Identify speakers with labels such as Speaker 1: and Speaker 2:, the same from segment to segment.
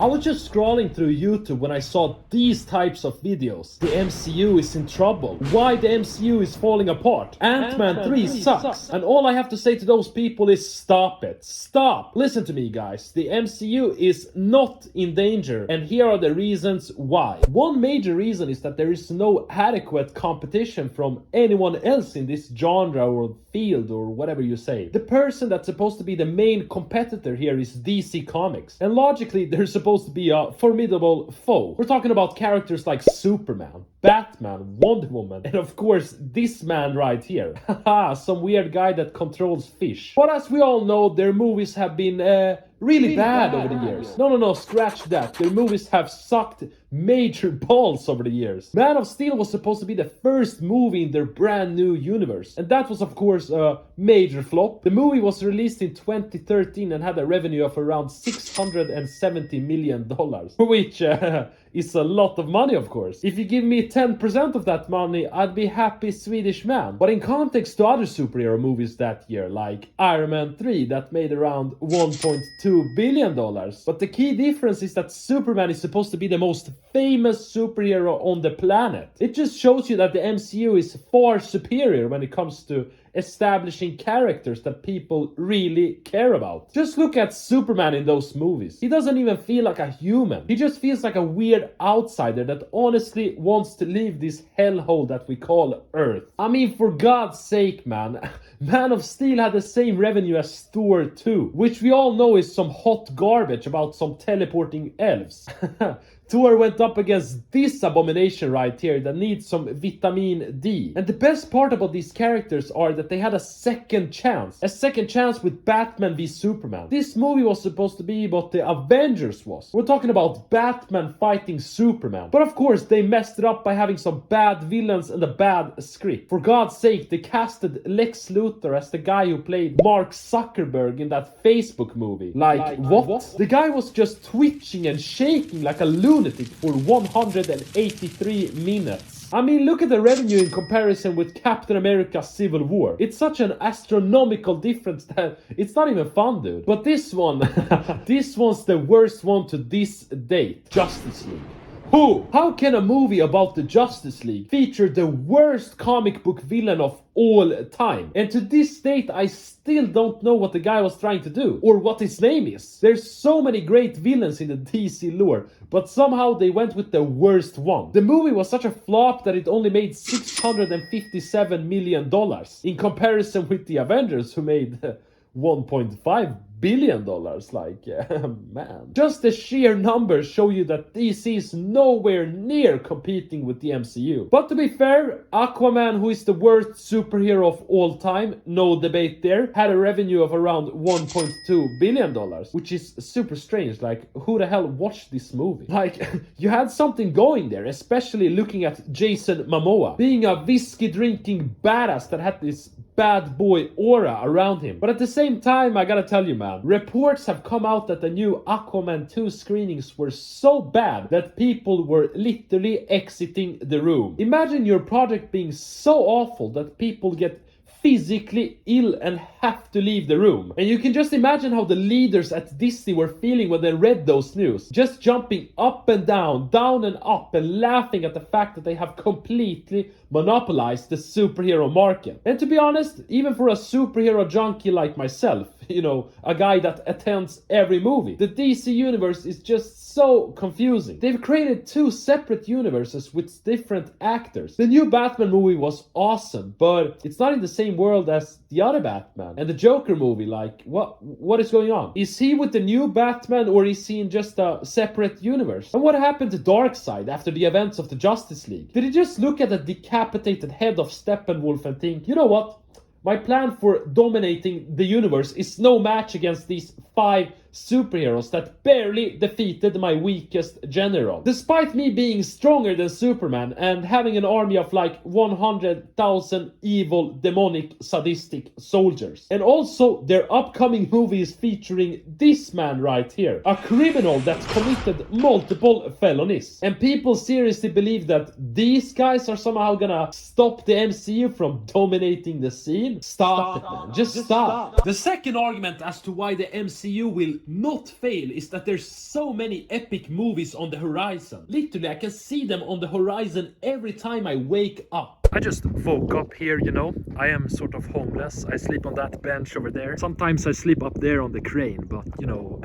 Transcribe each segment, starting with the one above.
Speaker 1: I was just scrolling through YouTube when I saw these types of videos. The MCU is in trouble. Why the MCU is falling apart. Ant-Man 3 sucks. And all I have to say to those people is stop it. Stop. Listen to me, guys. The MCU is not in danger. And here are the reasons why. One major reason is that there is no adequate competition from anyone else in this genre or field or whatever you say. The person that's supposed to be the main competitor here is DC Comics. And logically, they're supposed to be a formidable foe. We're talking about characters like Superman, Batman, Wonder Woman, and of course this man right here. Haha, some weird guy that controls fish. But as we all know, their movies have been really bad over the years. No, scratch that. Their movies have sucked major balls over the years. Man of Steel was supposed to be the first movie in their brand new universe. And that was of course a major flop. The movie was released in 2013 and had a revenue of around $670 million. Which is a lot of money, of course. If you give me 10% of that money, I'd be happy Swedish man. But in context to other superhero movies that year, like Iron Man 3 that made around $1.2 billion. But the key difference is that Superman is supposed to be the most famous superhero on the planet. It just shows you that the MCU is far superior when it comes to establishing characters that people really care about. Just look at Superman in those movies. He doesn't even feel like a human. He just feels like a weird outsider that honestly wants to leave this hellhole that we call Earth. I mean, for God's sake, man. Man of Steel had the same revenue as Thor 2, which we all know is some hot garbage about some teleporting elves. Thor went up against this abomination right here that needs some vitamin D. And the best part about these characters are that they had a second chance. A second chance with Batman v Superman. This movie was supposed to be what the Avengers was. We're talking about Batman fighting Superman. But of course they messed it up by having some bad villains and a bad script. For God's sake, they casted Lex Luthor as the guy who played Mark Zuckerberg in that Facebook movie. Like, what? The guy was just twitching and shaking like a lunatic for 183 minutes. I mean, look at the revenue in comparison with Captain America Civil War. It's such an astronomical difference that it's not even fun, dude. But this one, this one's the worst one to this date. Justice League. How can a movie about the Justice League feature the worst comic book villain of all time? And to this date, I still don't know what the guy was trying to do, or what his name is. There's so many great villains in the DC lore, but somehow they went with the worst one. The movie was such a flop that it only made $657 million, in comparison with the Avengers, who made $1.5 billion. Like, man. Just the sheer numbers show you that DC is nowhere near competing with the MCU. But to be fair, Aquaman, who is the worst superhero of all time, no debate there, had a revenue of around $1.2 billion, which is super strange. Like, who the hell watched this movie? Like, you had something going there, especially looking at Jason Momoa, being a whiskey-drinking badass that had this bad boy aura around him. But at the same time, I gotta tell you, man, reports have come out that the new Aquaman 2 screenings were so bad that people were literally exiting the room. Imagine your project being so awful that people get physically ill and have to leave the room. And you can just imagine how the leaders at Disney were feeling when they read those news. Just jumping up and down and up, and laughing at the fact that they have completely monopolized the superhero market. And to be honest, even for a superhero junkie like myself, you know, a guy that attends every movie, the DC universe is just so confusing. They've created two separate universes with different actors. The new Batman movie was awesome, but it's not in the same world as the other Batman. And the Joker movie, like, what is going on? Is he with the new Batman, or is he in just a separate universe? And what happened to Darkseid after the events of the Justice League? Did he just look at the decapitated head of Steppenwolf and think, you know what? My plan for dominating the universe is no match against these 5 superheroes that barely defeated my weakest general. Despite me being stronger than Superman and having an army of like 100,000 evil, demonic, sadistic soldiers. And also their upcoming movie is featuring this man right here, a criminal that committed multiple felonies. And people seriously believe that these guys are somehow gonna stop the MCU from dominating the scene. Stop it, man. Just stop. The second argument as to why the MCU will not fail is that there's so many epic movies on the horizon. Literally, I can see them on the horizon every time I wake up. I just woke up here, you know. I am sort of homeless. I sleep on that bench over there. Sometimes I sleep up there on the crane, but you know,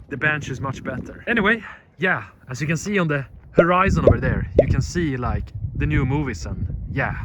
Speaker 1: the bench is much better. Anyway, yeah, as you can see on the horizon over there, you can see like the new movies, and yeah,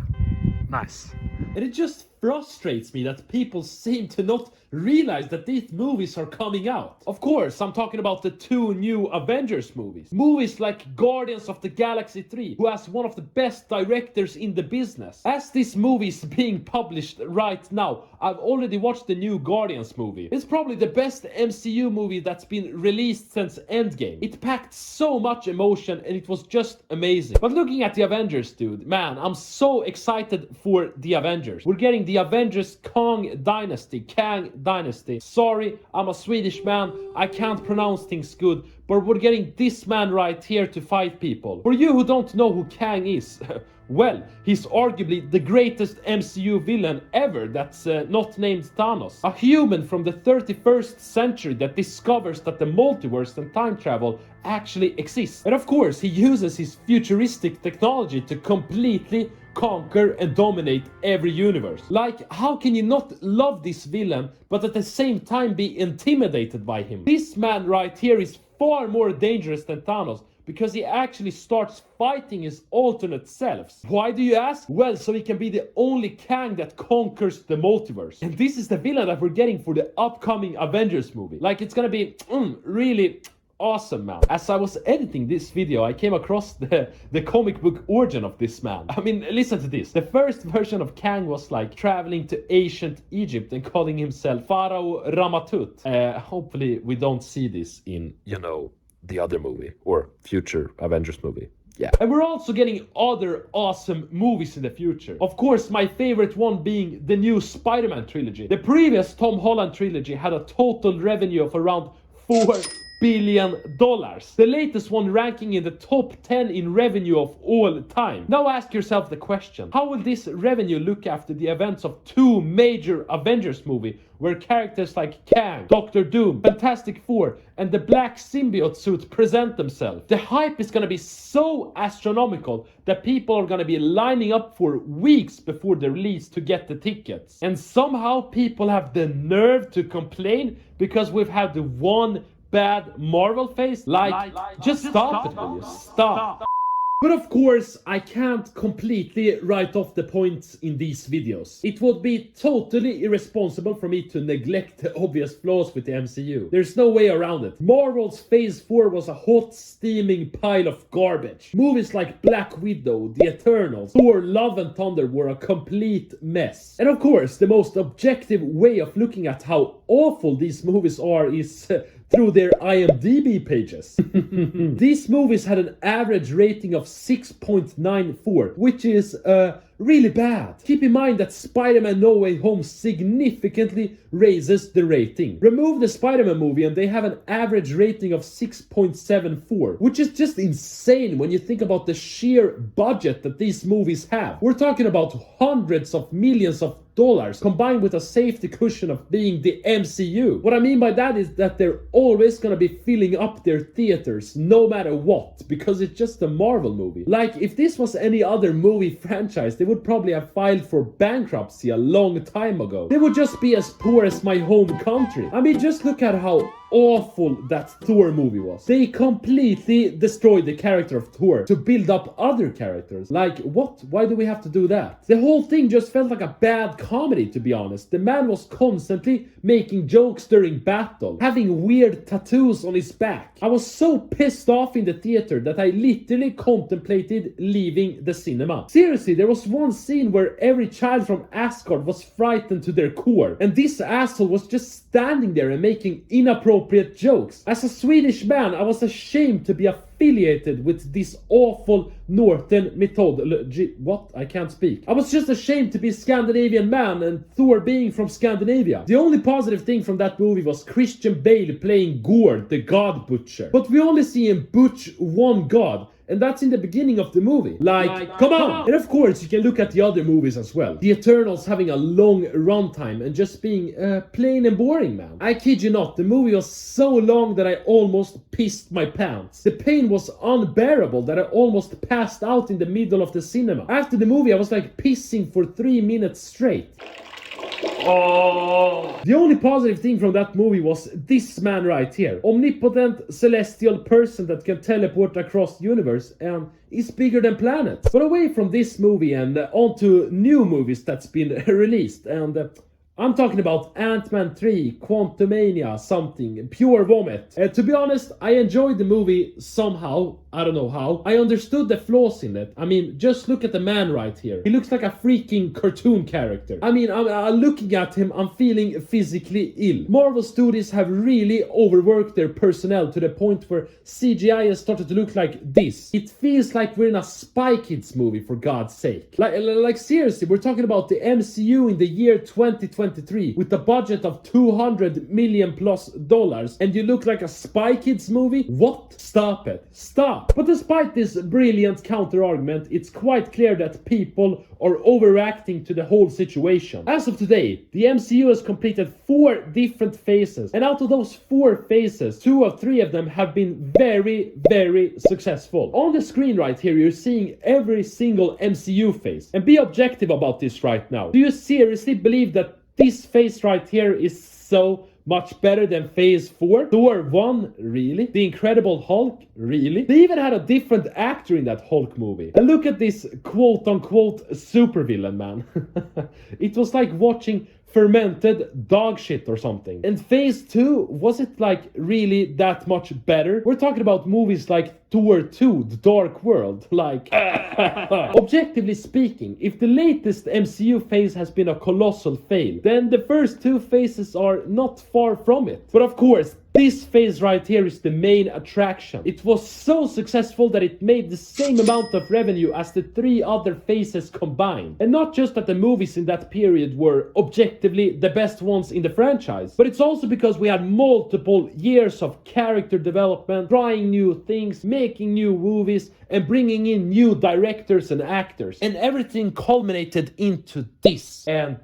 Speaker 1: nice. And it just frustrates me that people seem to not realize that these movies are coming out. Of course, I'm talking about the 2 new Avengers movies. Movies like Guardians of the Galaxy 3, who has one of the best directors in the business. As this movie is being published right now, I've already watched the new Guardians movie. It's probably the best MCU movie that's been released since Endgame. It packed so much emotion and it was just amazing. But looking at the Avengers, dude, man, I'm so excited for the Avengers. We're getting the Avengers Kang Dynasty. Sorry, I'm a Swedish man, I can't pronounce things good, but we're getting this man right here to fight people. For you who don't know who Kang is, well, he's arguably the greatest MCU villain ever that's not named Thanos. A human from the 31st century that discovers that the multiverse and time travel actually exists. And of course, he uses his futuristic technology to completely conquer and dominate every universe. Like, how can you not love this villain but at the same time be intimidated by him? This man right here is far more dangerous than Thanos, because he actually starts fighting his alternate selves. Why do you ask? Well, so he can be the only Kang that conquers the multiverse. And this is the villain that we're getting for the upcoming Avengers movie. Like, it's gonna be really awesome, man. As I was editing this video, I came across the comic book origin of this man. I mean, listen to this. The first version of Kang was like traveling to ancient Egypt and calling himself Pharaoh Ramatut. Hopefully we don't see this in, you know, the other movie or future Avengers movie. Yeah. And we're also getting other awesome movies in the future. Of course, my favorite one being the new Spider-Man trilogy. The previous Tom Holland trilogy had a total revenue of around $4 billion. The latest one ranking in the top 10 in revenue of all time. Now ask yourself the question, how will this revenue look after the events of 2 major Avengers movies where characters like Kang, Doctor Doom, Fantastic Four and the Black Symbiote suit present themselves? The hype is gonna be so astronomical that people are gonna be lining up for weeks before the release to get the tickets. And somehow people have the nerve to complain because we've had the one bad Marvel phase. Like, just stop it, will you? Stop. But of course, I can't completely write off the points in these videos. It would be totally irresponsible for me to neglect the obvious flaws with the MCU. There's no way around it. Marvel's Phase 4 was a hot, steaming pile of garbage. Movies like Black Widow, The Eternals, Thor, Love and Thunder were a complete mess. And of course, the most objective way of looking at how awful these movies are is through their IMDb pages. These movies had an average rating of 6.94, which is really bad. Keep in mind that Spider-Man No Way Home significantly raises the rating. Remove the Spider-Man movie and they have an average rating of 6.74, which is just insane when you think about the sheer budget that these movies have. We're talking about hundreds of millions of dollars combined with a safety cushion of being the MCU. What I mean by that is that they're always gonna be filling up their theaters no matter what, because it's just a Marvel movie. Like, if this was any other movie franchise, they would probably have filed for bankruptcy a long time ago. They would just be as poor as my home country. I mean, just look at how awful that Thor movie was. They completely destroyed the character of Thor to build up other characters. Like, what? Why do we have to do that? The whole thing just felt like a bad comedy, to be honest. The man was constantly making jokes during battle, having weird tattoos on his back. I was so pissed off in the theater that I literally contemplated leaving the cinema. Seriously, there was one scene where every child from Asgard was frightened to their core, and this asshole was just standing there and making inappropriate jokes. As a Swedish man, I was ashamed to be a affiliated with this awful northern mythology. What? I can't speak. I was just ashamed to be a Scandinavian man and Thor being from Scandinavia. The only positive thing from that movie was Christian Bale playing Gord, the God Butcher. But we only see him butch one god, and that's in the beginning of the movie. Like, come on! And of course, you can look at the other movies as well. The Eternals having a long runtime and just being plain and boring, man. I kid you not, the movie was so long that I almost pissed my pants. The pain was unbearable that I almost passed out in the middle of the cinema. After the movie, I was like pissing for 3 minutes straight. Oh. The only positive thing from that movie was this man right here. Omnipotent celestial person that can teleport across the universe and is bigger than planets. But away from this movie and on to new movies that's been released, and I'm talking about Ant-Man 3, Quantumania, something, pure vomit. To be honest, I enjoyed the movie somehow, I don't know how. I understood the flaws in it. I mean, just look at the man right here. He looks like a freaking cartoon character. I mean, I'm looking at him, I'm feeling physically ill. Marvel Studios have really overworked their personnel to the point where CGI has started to look like this. It feels like we're in a Spy Kids movie, for God's sake. Like seriously, we're talking about the MCU in the year 2023 with a budget of $200 million plus, and you look like a Spy Kids movie? What? Stop it. Stop. But despite this brilliant counter-argument, it's quite clear that people are overreacting to the whole situation. As of today, the MCU has completed 4 different phases, and out of those 4 phases, 2 or 3 of them have been very, very successful. On the screen right here, you're seeing every single MCU phase. And be objective about this right now. Do you seriously believe that this phase right here is so much better than phase 4? Thor 1? Really? The Incredible Hulk? Really? They even had a different actor in that Hulk movie. And look at this quote-unquote supervillain, man. It was like watching fermented dog shit or something. And phase 2, was it like really that much better? We're talking about movies like Thor 2, The Dark World, like... Objectively speaking, if the latest MCU phase has been a colossal fail, then the first 2 phases are not far from it. But of course, this phase right here is the main attraction. It was so successful that it made the same amount of revenue as the 3 other phases combined. And not just that the movies in that period were objectively the best ones in the franchise, but it's also because we had multiple years of character development, trying new things, making new movies, and bringing in new directors and actors. And everything culminated into this, and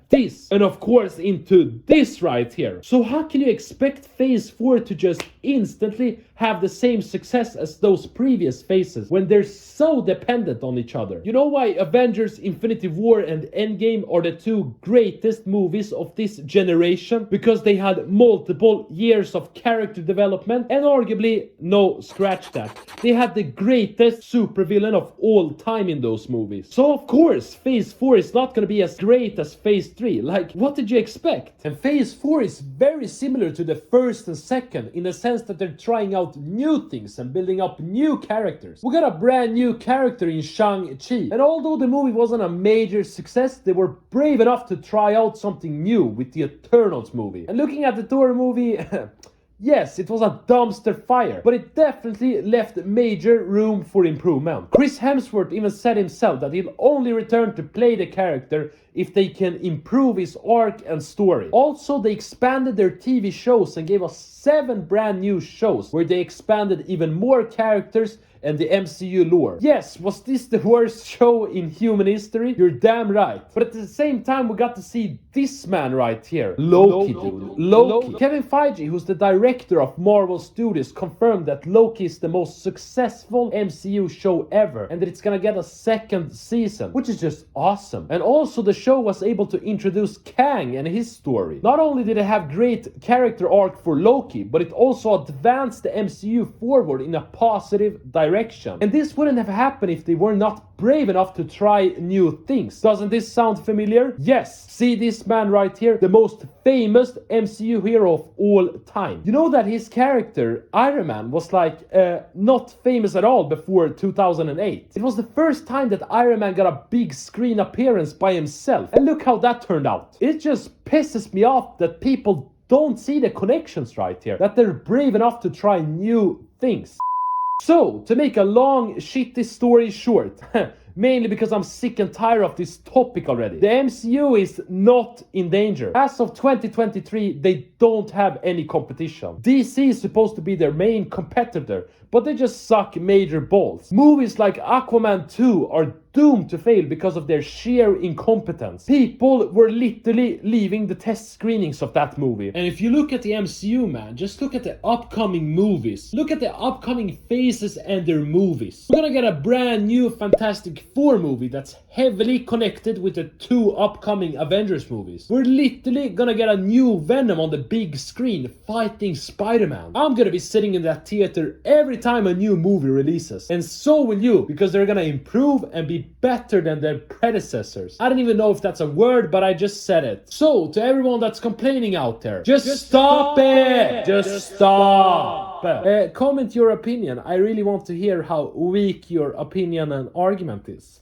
Speaker 1: of course into this right here. So how can you expect phase 4 to just instantly have the same success as those previous phases when they're so dependent on each other? You know why Avengers Infinity War and Endgame are the 2 greatest movies of this generation? Because they had multiple years of character development, and arguably, no, scratch that, they had the greatest supervillain of all time in those movies. So of course, phase 4 is not gonna be as great as phase 3. Like, what did you expect? And phase 4 is very similar to the first and second in the sense that they're trying out new things and building up new characters. We got a brand new character in Shang-Chi, and although the movie wasn't a major success, they were brave enough to try out something new with the Eternals movie. And looking at the Thor movie, yes, it was a dumpster fire, but it definitely left major room for improvement. Chris Hemsworth even said himself that he'll only return to play the character if they can improve his arc and story. Also, they expanded their TV shows and gave us 7 brand new shows where they expanded even more characters and the MCU lore. Yes, was this the worst show in human history? You're damn right. But at the same time, we got to see this man right here. Loki, dude. Loki. Kevin Feige, who's the director of Marvel Studios, confirmed that Loki is the most successful MCU show ever, and that it's gonna get a 2nd season, which is just awesome. And also, the show was able to introduce Kang and his story. Not only did it have great character arc for Loki, but it also advanced the MCU forward in a positive direction. And this wouldn't have happened if they were not brave enough to try new things. Doesn't this sound familiar? Yes. See this man right here? The most famous MCU hero of all time. You know that his character, Iron Man, was like not famous at all before 2008. It was the first time that Iron Man got a big screen appearance by himself. And look how that turned out. It just pisses me off that people don't see the connections right here. That they're brave enough to try new things. So, to make a long, shitty story short, mainly because I'm sick and tired of this topic already, the MCU is not in danger. As of 2023, they don't have any competition. DC is supposed to be their main competitor, but they just suck major balls. Movies like Aquaman 2 are doomed to fail because of their sheer incompetence. People were literally leaving the test screenings of that movie. And if you look at the MCU, man, just look at the upcoming movies. Look at the upcoming phases and their movies. We're gonna get a brand new Fantastic Four movie that's heavily connected with the 2 upcoming Avengers movies. We're literally gonna get a new Venom on the big screen fighting Spider-Man. I'm gonna be sitting in that theater every time a new movie releases. And so will you, because they're gonna improve and be better than their predecessors. I don't even know if that's a word, but I just said it. So, to everyone that's complaining out there, just stop it! Just stop! Comment your opinion. I really want to hear how weak your opinion and argument is.